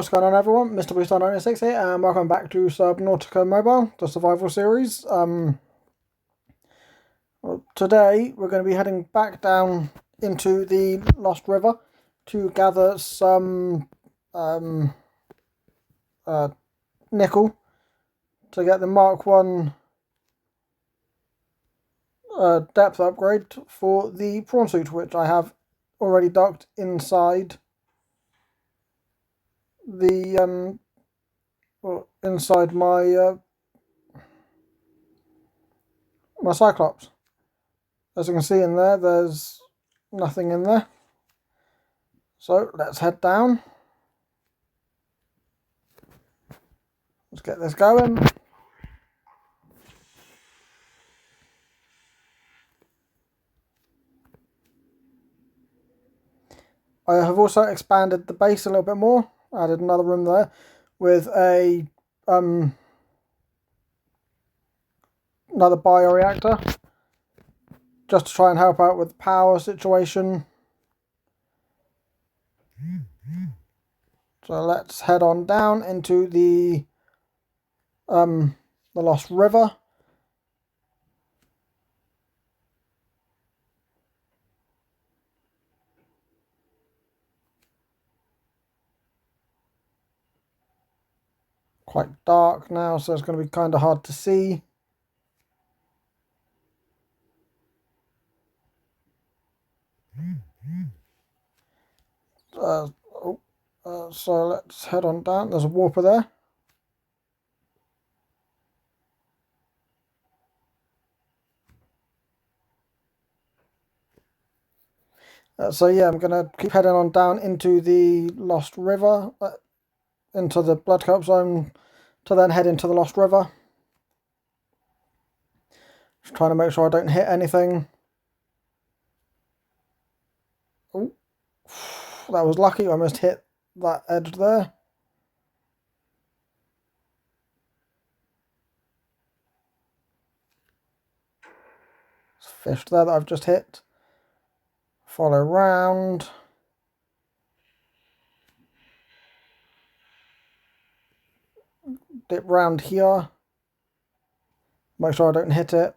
What's going on, everyone? Mr. Bluestar96 here, and welcome back to Subnautica Mobile, the survival series. Today we're going to be heading back down into the Lost River to gather some nickel to get the Mark 1 depth upgrade for the prawn suit, which I have already docked inside the inside my my Cyclops. As you can see in there, there's nothing in there. So let's head down. Let's get this going. I have also expanded the base a little bit more. Added another room there with a another bioreactor, just to try and help out with the power situation. So let's head on down into the Lost River. Quite dark now, so it's going to be kind of hard to see. So let's head on down. There's a warper there. So yeah, I'm going to keep heading on down into the Lost River, into the Blood Cup Zone, to then head into the Lost River. Just trying to make sure I don't hit anything. Oh, that was lucky. I almost hit that edge there. There's fish there that I've just hit. Follow round. Dip round here. Make sure I don't hit it.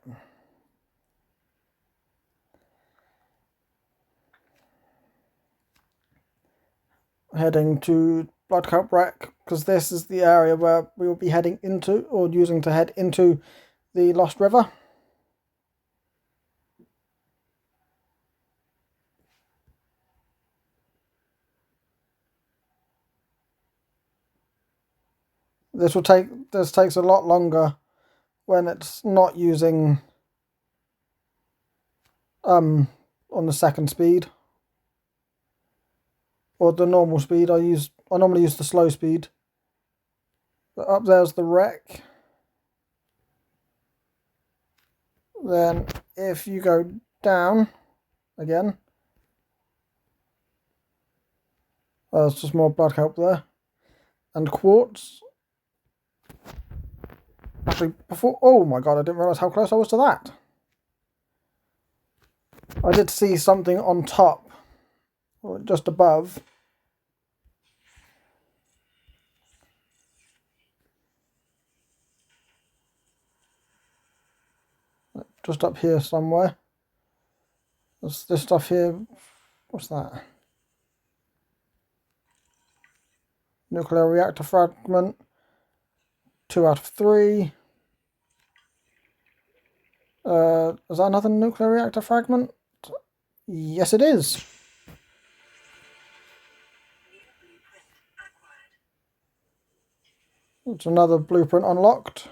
Heading to Blood Cup Wreck, because this is the area where we will be heading into, or using to head into, the Lost River. This takes a lot longer when it's not using on the second speed or the normal speed. I normally use the slow speed. But up there's the wreck. Then if you go down again, there's just more blood kelp there and quartz. Actually, before, oh my god, I didn't realise how close I was to that. I did see something on top, or just above. Just up here somewhere. There's this stuff here. What's that? Nuclear reactor fragment. 2 out of 3. Is that another nuclear reactor fragment? Yes, it is. It's another blueprint unlocked.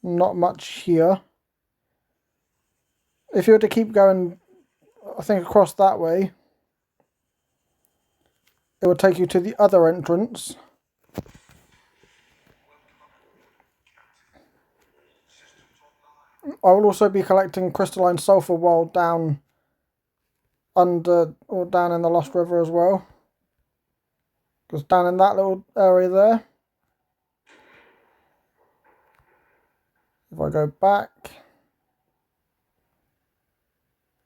Not much here. If you were to keep going, I think across that way, it would take you to the other entrance. I will also be collecting crystalline sulfur while down under, or down in the Lost River as well. Because down in that little area there, if I go back,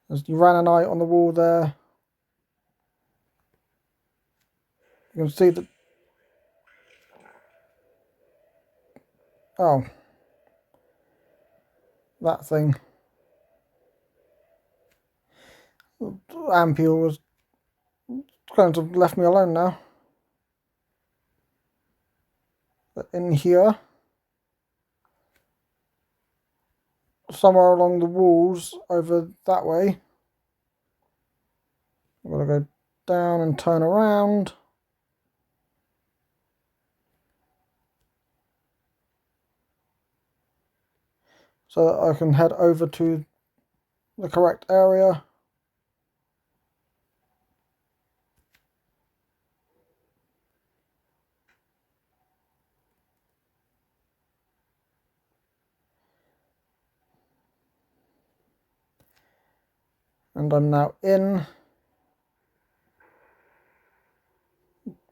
there's Uranite on the wall there. You can see that. Oh, that thing. Ampule was kind of left me alone now. But in here, somewhere along the walls over that way, I've got to go down and turn around. So that I can head over to the correct area. And I'm now in.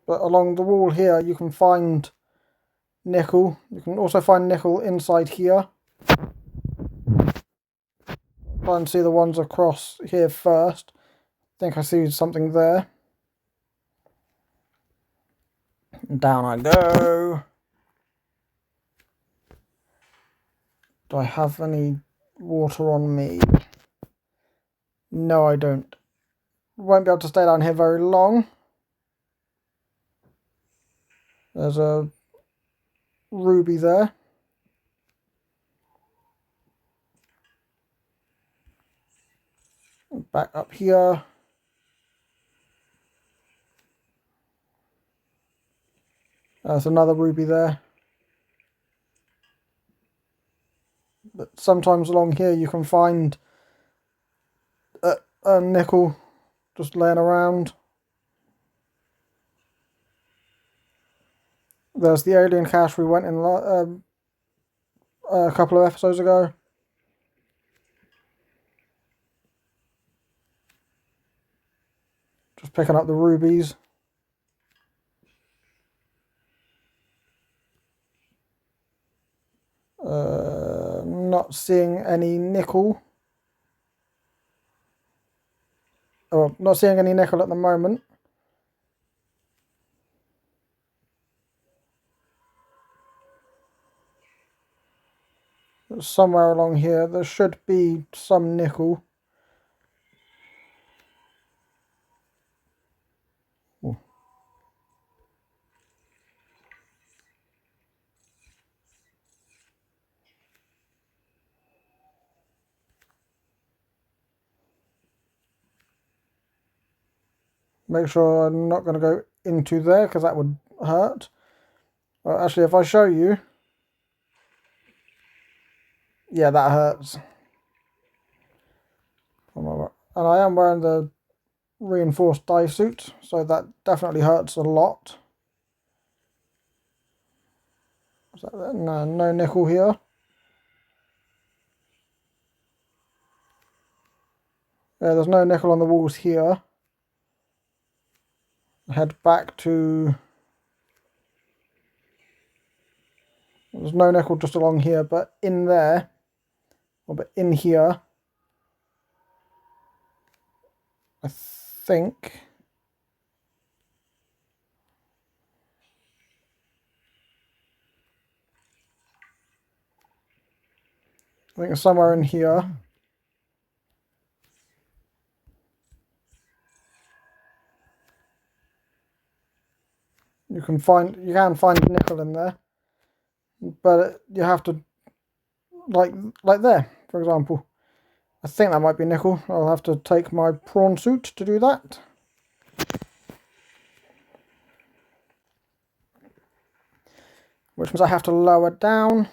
But along the wall here you can find nickel. You can also find nickel inside here. Try and see the ones across here first. I think I see something there. Down I go. Do I have any water on me? No, I don't. Won't be able to stay down here very long. There's a ruby there. Back up here. There's another ruby there. But sometimes along here you can find a nickel just laying around. There's the alien cache we went in a couple of episodes ago. Just picking up the rubies. Not seeing any nickel. Oh, not seeing any nickel at the moment. Somewhere along here there should be some nickel. Ooh. Make sure I'm not going to go into there because that would hurt. Well, actually, if I show you, yeah, that hurts. And I am wearing the reinforced dye suit, so that definitely hurts a lot. Is that there? No, no nickel here. Yeah, there's no nickel on the walls here. Head back to... There's no nickel just along here, but in there, but in here, I think... it's somewhere in here. You can find nickel in there, but you have to like there, for example. I think that might be nickel. I'll have to take my prawn suit to do that. Which means I have to lower down.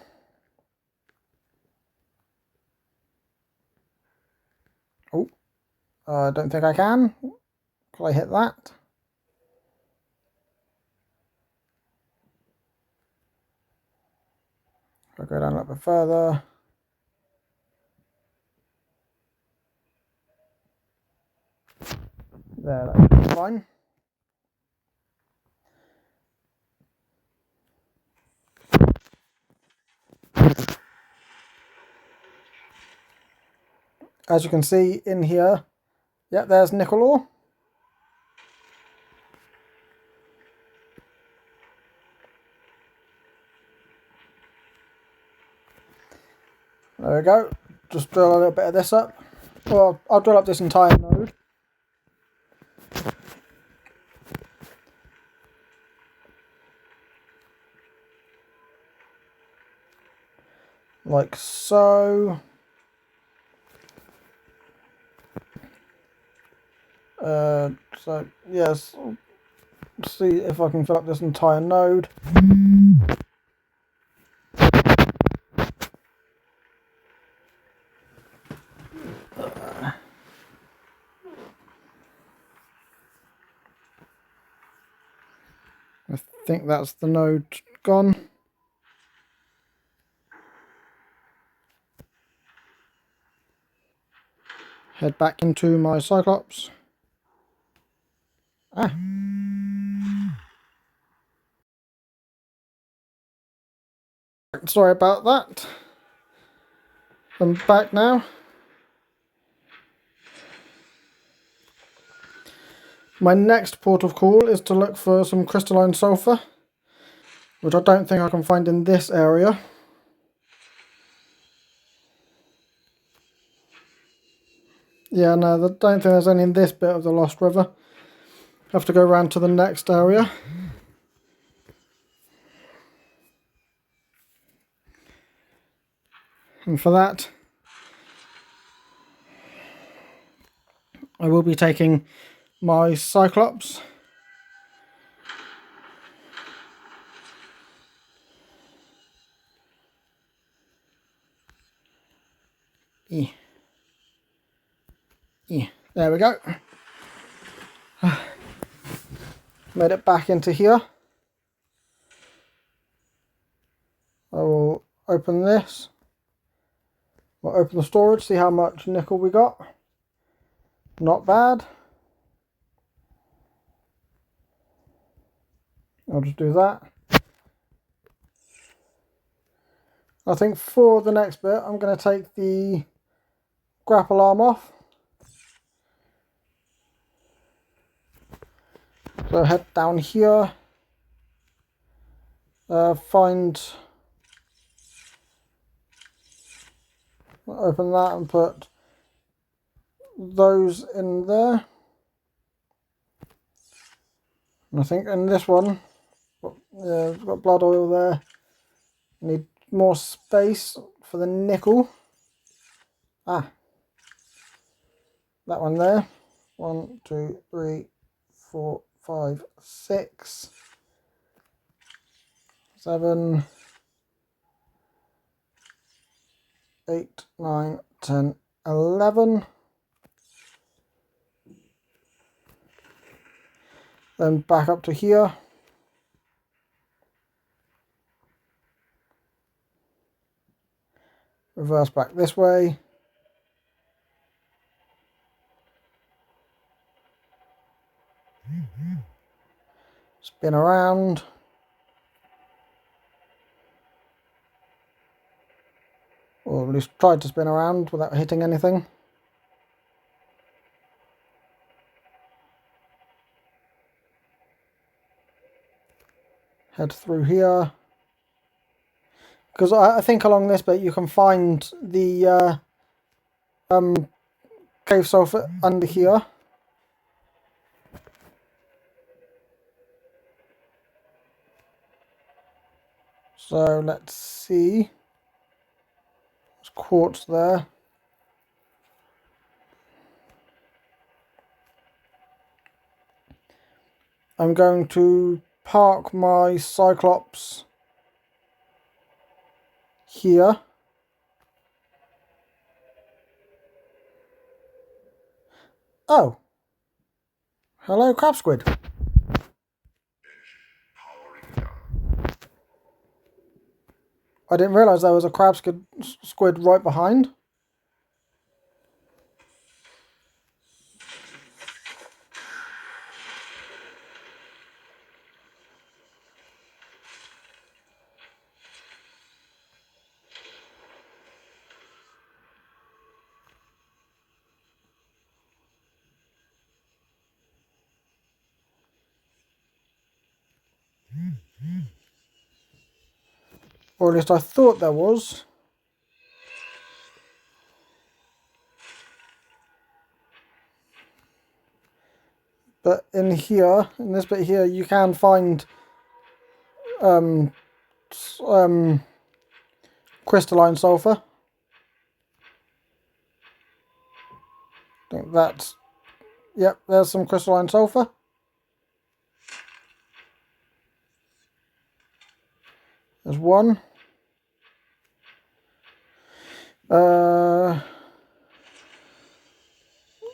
Oh, I don't think I can. Can I hit that? I'll go down a little bit further. There, that's fine. As you can see in here, yeah, there's nickel ore. There we go. Just drill a little bit of this up. Well, I'll drill up this entire node. Like so. So yes, see if I can fill up this entire node. I think that's the node gone. Head back into my Cyclops. Sorry about that. I'm back now. My next port of call is to look for some crystalline sulfur, which I don't think I can find in this area. Yeah, no, I don't think there's any in this bit of the Lost River. Have to go around to the next area. And for that, I will be taking my Cyclops. There we go. Made it back into here. I will open this. We'll open the storage, see how much nickel we got. Not bad. I'll just do that. I think for the next bit, I'm going to take the grapple arm off. So head down here. Open that and put those in there. And I think in this one, yeah, we've got blood oil there. Need more space for the nickel. That one there. 1, 2, 3, 4, 5, 6, 7, 8, 9, 10, 11. Then back up to here. Reverse back this way. Spin around. Or at least try to spin around without hitting anything. Head through here. Because I think along this bit you can find the cave sulfur under here. So let's see. There's quartz there. I'm going to park my Cyclops here. Oh. Hello, crab squid. I didn't realise there was a crab squid right behind. Or at least I thought there was. But in here, in this bit here, you can find crystalline sulfur. I think that's, yep, there's some crystalline sulfur. There's one.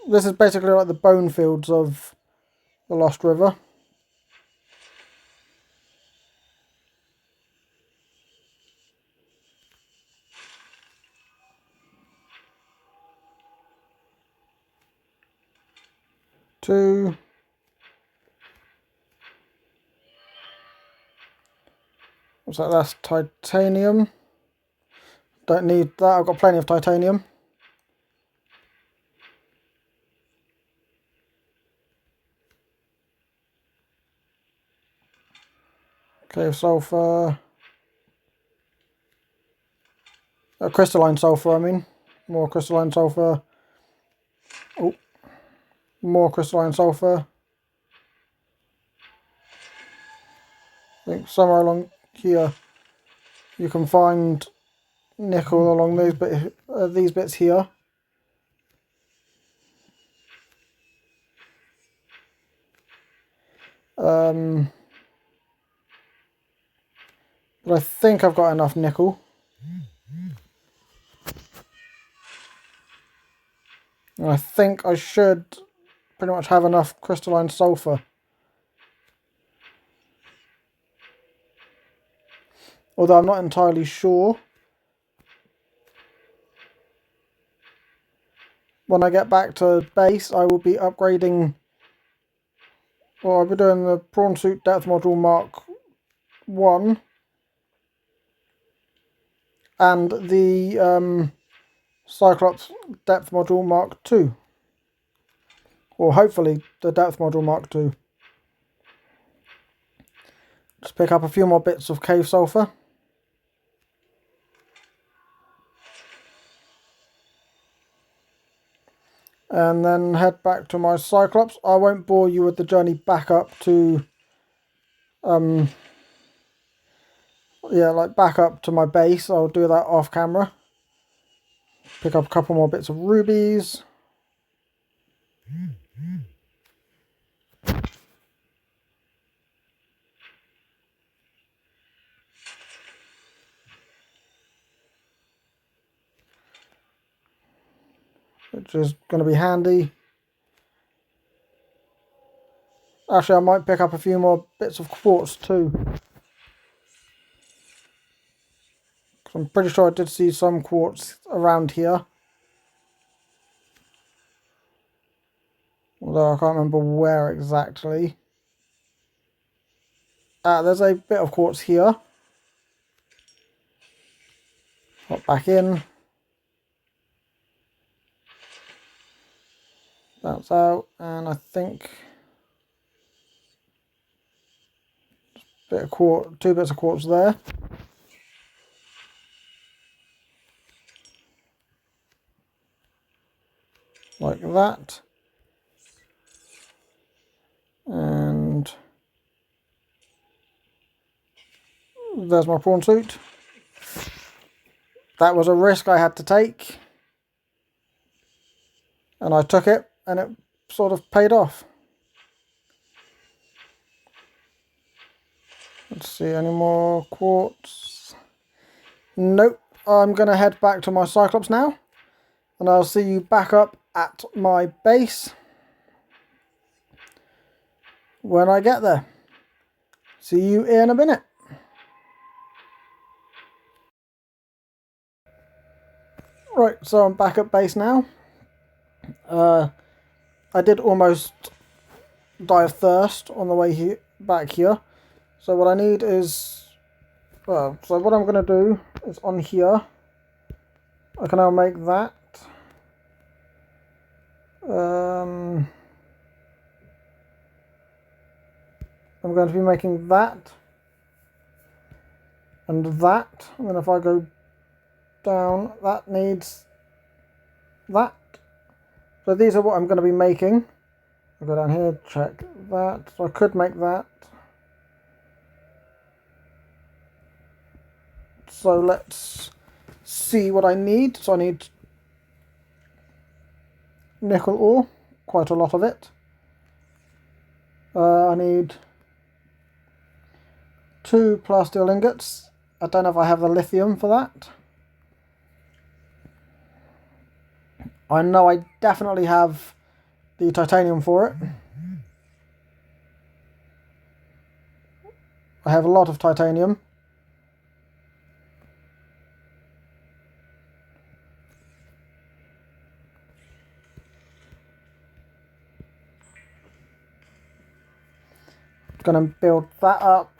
This is basically like the bone fields of the Lost River. Two. What's that? That's titanium. Don't need that, I've got plenty of titanium. Okay, sulfur. Crystalline sulfur, I mean. More crystalline sulfur. Oh, more crystalline sulfur. I think somewhere along here you can find nickel along these bits here. But I think I've got enough nickel. And I think I should pretty much have enough crystalline sulfur. Although I'm not entirely sure. When I get back to base, I will be upgrading, or I'll be doing the prawn suit depth module Mark 1 and the Cyclops depth module Mark 2. Or hopefully the depth module Mark 2. Just pick up a few more bits of cave sulfur. And then head back to my Cyclops. I won't bore you with the journey back up to back up to my base. I'll do that off camera. Pick up a couple more bits of rubies. Which is going to be handy. Actually, I might pick up a few more bits of quartz too. I'm pretty sure I did see some quartz around here. Although I can't remember where exactly. There's a bit of quartz here. Hop back in. Bounce out, and I think bit of quartz, 2 bits of quartz there. Like that. And there's my prawn suit. That was a risk I had to take. And I took it, and it sort of paid off. Let's see, any more quartz? Nope. I'm going to head back to my Cyclops now. And I'll see you back up at my base when I get there. See you in a minute. Right, so I'm back at base now. I did almost die of thirst on the way back here. So what I need is, so what I'm going to do is on here, I can now make that. I'm going to be making that and that, and then if I go down, that needs that. So these are what I'm going to be making, I'll go down here, check that. So I could make that. So let's see what I need. So I need nickel ore, quite a lot of it. I need 2 plasteel ingots. I don't know if I have the lithium for that. I know I definitely have the titanium for it. I have a lot of titanium. Gonna build that up.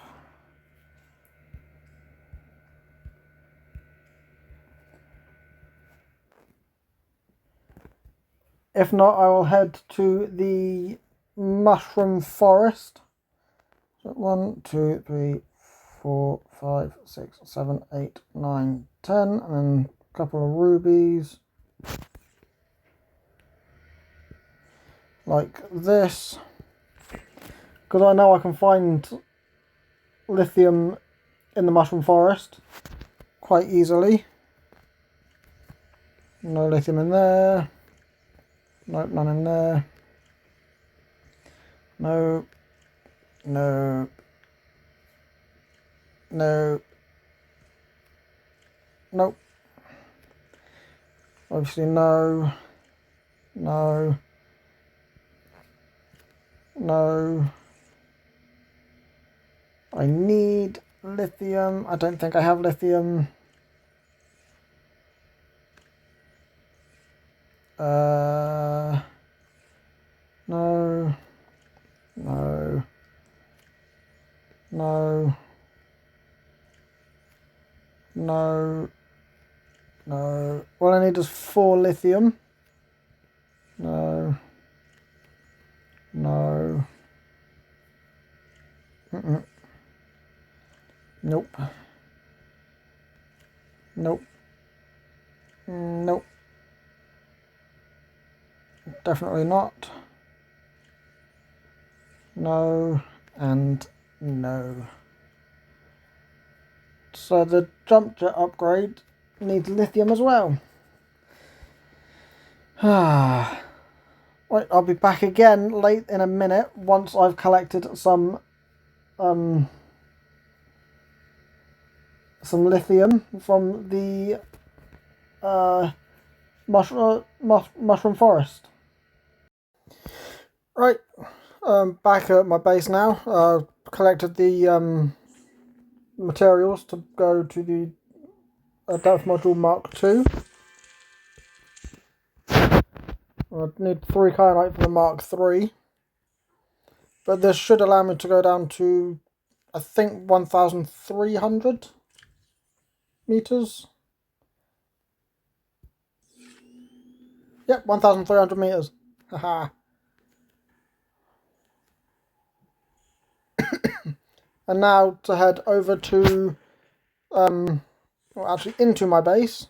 If not, I will head to the mushroom forest. So 1, 2, 3, 4, 5, 6, 7, 8, 9, 10, and then a couple of rubies. Like this. Because I know I can find lithium in the mushroom forest quite easily. No lithium in there. Nope, none in there. No. No. No. Nope. Obviously no. No. No. I need lithium. I don't think I have lithium. No. No. No. No. No. All I need is 4 lithium. No. No. Nope. Nope. Nope. Definitely not. No. And no. So the jump jet upgrade needs lithium as well. Right, I'll be back again late in a minute once I've collected some lithium from the mushroom forest. Right, back at my base now. Collected the materials to go to the depth module Mark II. I need 3 kyanite for the Mark III. But this should allow me to go down to, I think, 1,300 meters. Yep, 1,300 meters. Haha. And now to head over to, well, actually into my base.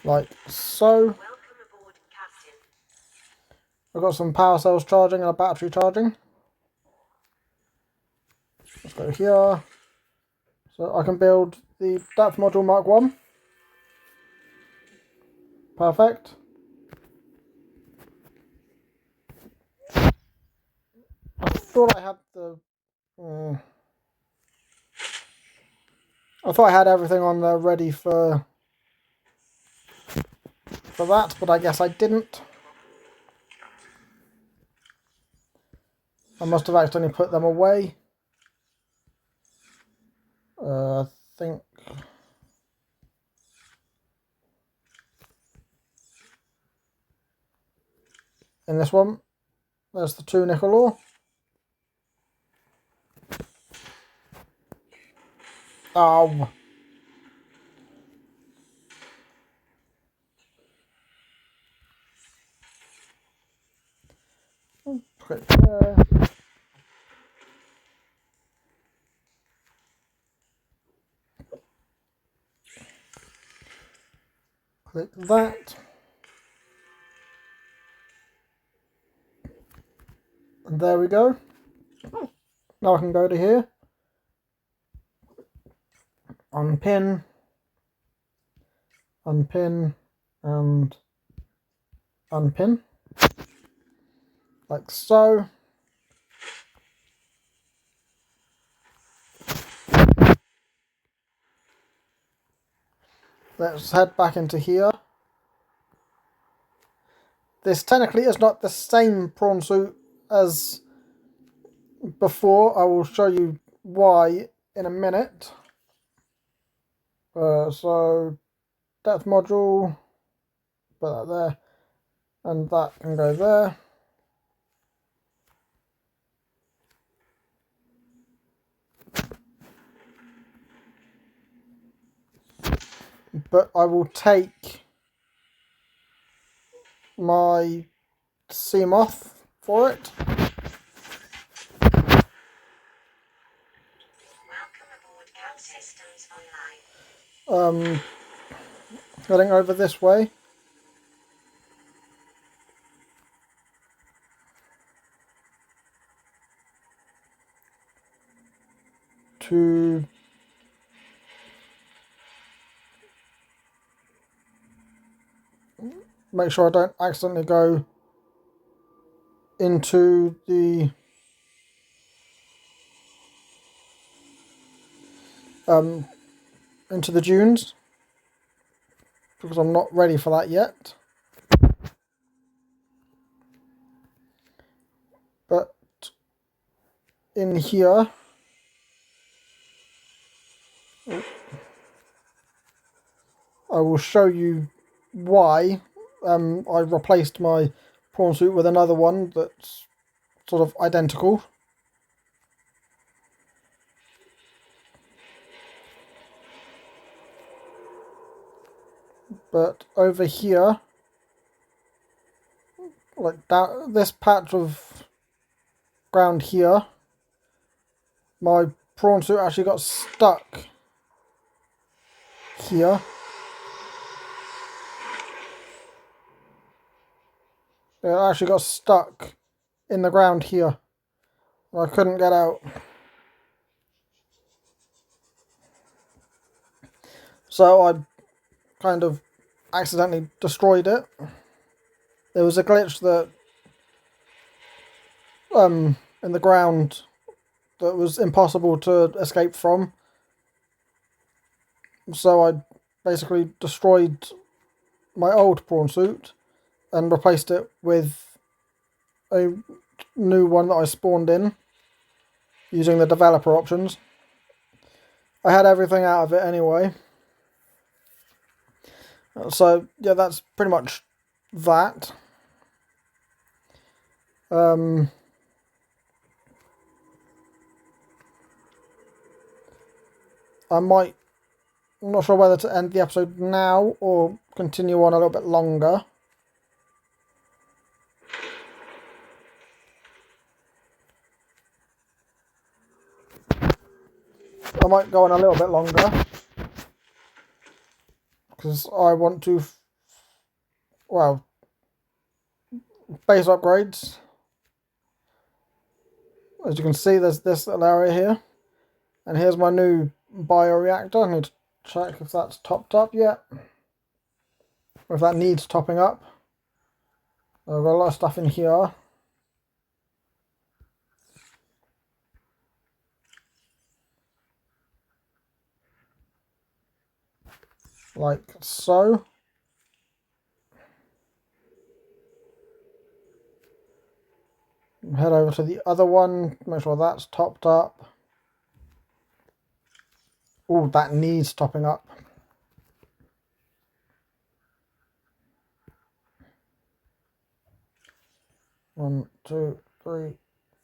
Like so. I've got some power cells charging and a battery charging. Let's go here. So I can build the depth module Mark 1. Perfect. I thought I had the... I thought I had everything on there ready for that, but I guess I didn't. I must have accidentally put them away. I think... in this one, there's the 2 nickel ore. Oh. Put it there. Click that. And there we go. Now I can go to here, unpin, unpin, and unpin, like so. Let's head back into here. This technically is not the same prawn suit as before. I will show you why in a minute. So depth module, put that there, and that can go there. But I will take my sea moth for it. Heading over this way. To make sure I don't accidentally go into the dunes, because I'm not ready for that yet. But in here, I will show you why I replaced my prawn suit with another one that's sort of identical. But over here, like that, this patch of ground here, my prawn suit actually got stuck here. It actually got stuck in the ground here. I couldn't get out. So I kind of accidentally destroyed it. There was a glitch that in the ground that was impossible to escape from. So I basically destroyed my old prawn suit and replaced it with a new one that I spawned in using the developer options. I had everything out of it anyway. So yeah, that's pretty much that. I'm not sure whether to end the episode now or continue on a little bit longer. I might go on a little bit longer because I want to, well, base upgrades. As you can see, there's this little area here, and here's my new bioreactor. I need to check if that's topped up yet, or if that needs topping up. I've got a lot of stuff in here. Like so. Head over to the other one, make sure that's topped up. Oh, that needs topping up. One, two, three,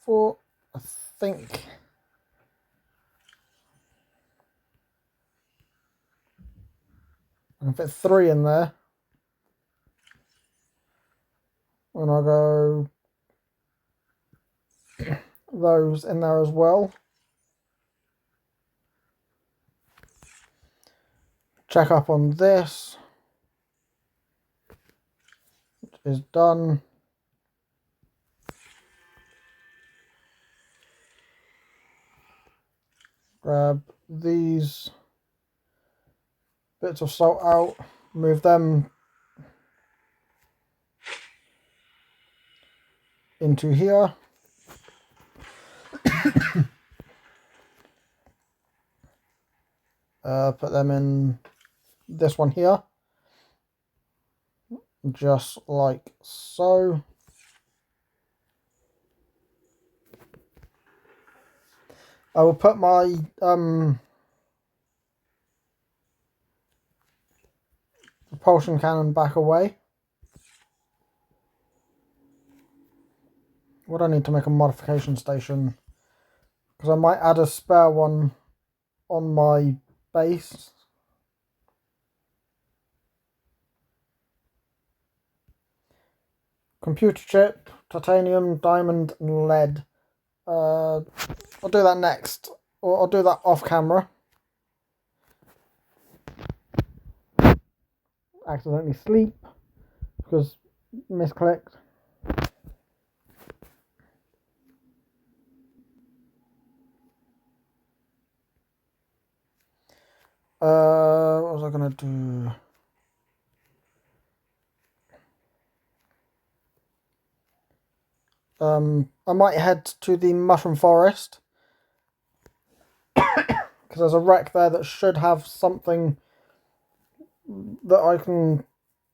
four. I think I can fit 3 in there. And I'll go those in there as well. Check up on this. is done. Grab these bits of salt out, move them into here. Put them in this one here, just like so. I will put my propulsion cannon back away. Would I need to make a modification station? Because I might add a spare one on my base. Computer chip, titanium, diamond, and lead. I'll do that next, or I'll do that off camera. Accidentally sleep because misclicked. What was I gonna do? I might head to the mushroom forest because there's a wreck there that should have something that I can,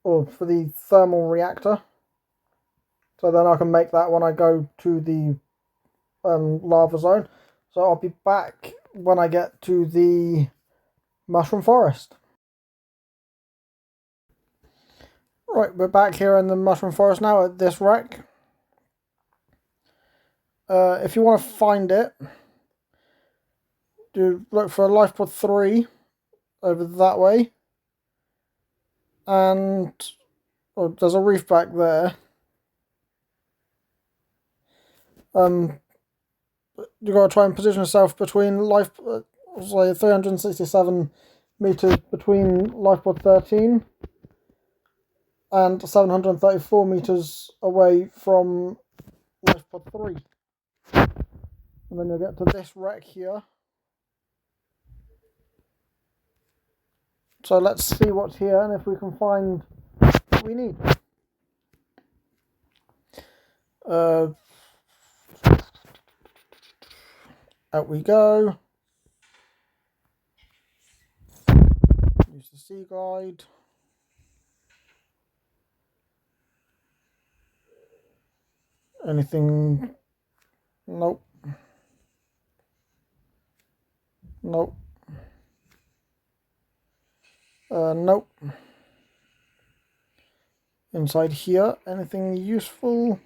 or for the thermal reactor. So then I can make that when I go to the lava zone. So I'll be back when I get to the mushroom forest. Right, we're back here in the mushroom forest now at this wreck. If you want to find it, do look for life pod 3 over that way. And there's a reef back there. You got to try and position yourself between say 367 meters between lifeboat 13 and 734 meters away from lifeboat 3. And then you'll get to this wreck here. So let's see what's here and if we can find what we need. Out we go. Use the sea glide. Anything? Nope. Nope. Nope. Inside here, anything useful?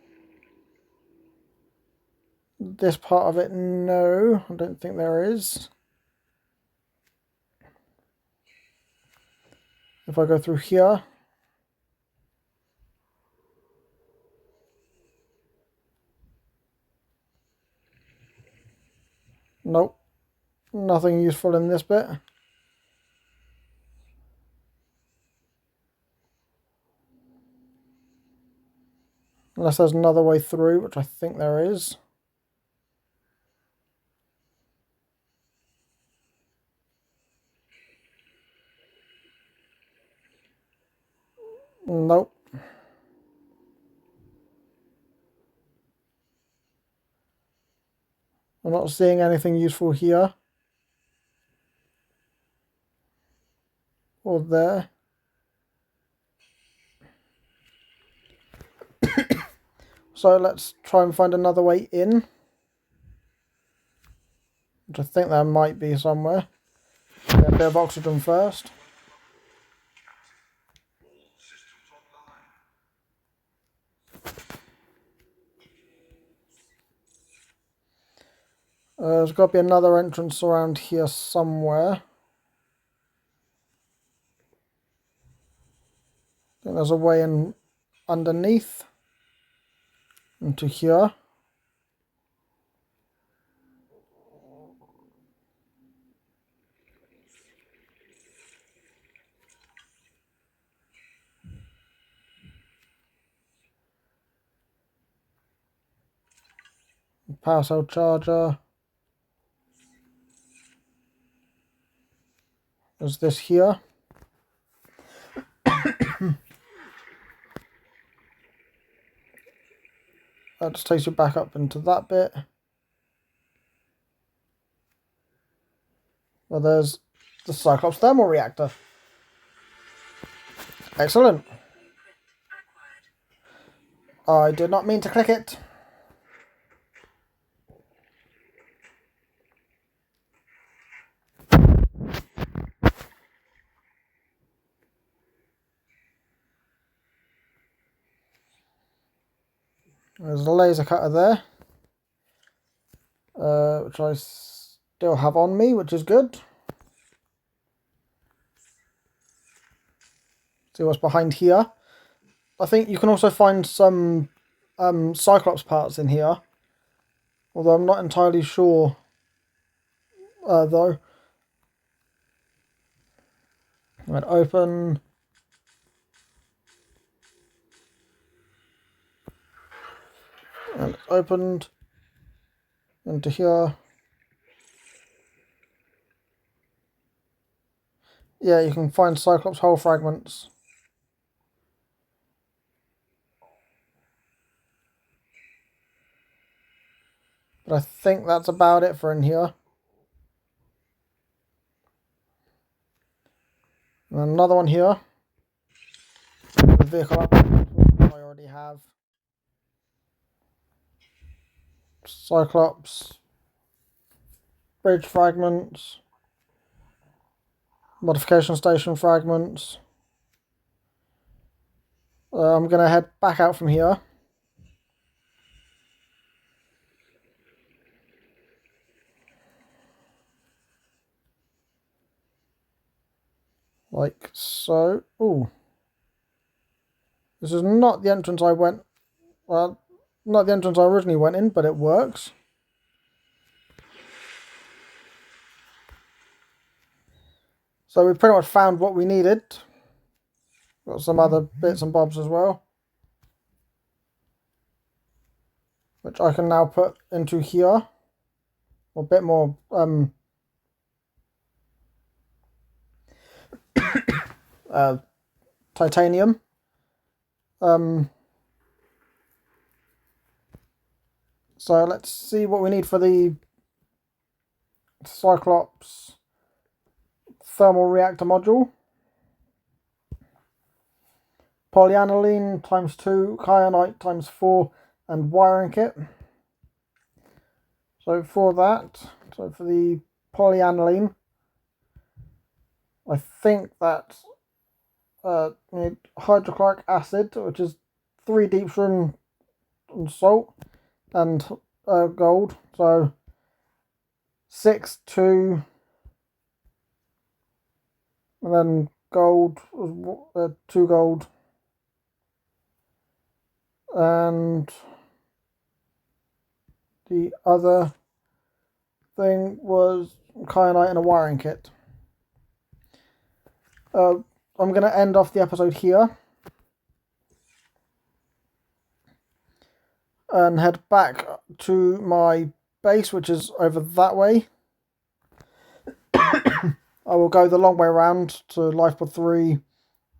This part of it, no, I don't think there is. If I go through here, nope, nothing useful in this bit. Unless there's another way through, which I think there is. Nope. I'm not seeing anything useful here. Or there. So let's try and find another way in. Which I think there might be somewhere. Get a bit of oxygen first. There's got to be another entrance around here somewhere. I think there's a way in underneath into here. Power cell charger. There's this here. That just takes you back up into that bit. Well, there's the Cyclops thermal reactor. Excellent. I did not mean to click it. There's a laser cutter there, which I still have on me, which is good. See what's behind here. I think you can also find some Cyclops parts in here, although I'm not entirely sure though. Right, open. And it's opened into here. Yeah, you can find Cyclops hull fragments. But I think that's about it for in here. And another one here. The vehicle upgrade I already have. Cyclops. Bridge fragments. Modification station fragments. I'm going to head back out from here. Like so. Ooh. This is not the entrance I went... Well, not the entrance I originally went in, but it works. So we pretty much found what we needed. Got some other bits and bobs as well, which I can now put into here. A bit more titanium. So let's see what we need for the Cyclops thermal reactor module. Polyaniline ×2, kyanite ×4, and wiring kit. So for that, so for the polyaniline, I think that we need hydrochloric acid, which is 3 deep room and salt, and gold. So 6, 2, and then gold, 2 gold, and the other thing was kyanite and a wiring kit. I'm going to end off the episode here and head back to my base, which is over that way. I will go the long way around to Lifepod 3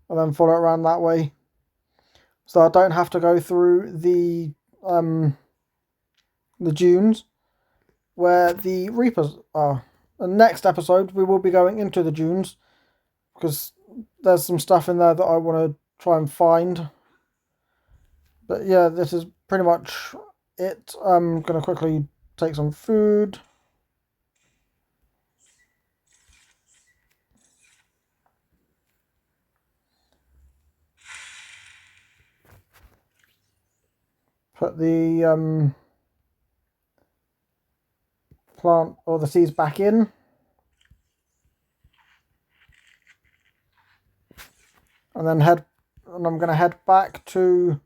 and then follow it around that way, so I don't have to go through the dunes where the Reapers are. The next episode we will be going into the dunes because there's some stuff in there that I want to try and find. But yeah, this is pretty much it. I'm going to quickly take some food. Put the plant or the seeds back in. And then I'm going to head back to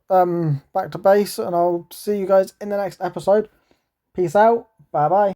base, and I'll see you guys in the next episode. Peace out. Bye bye.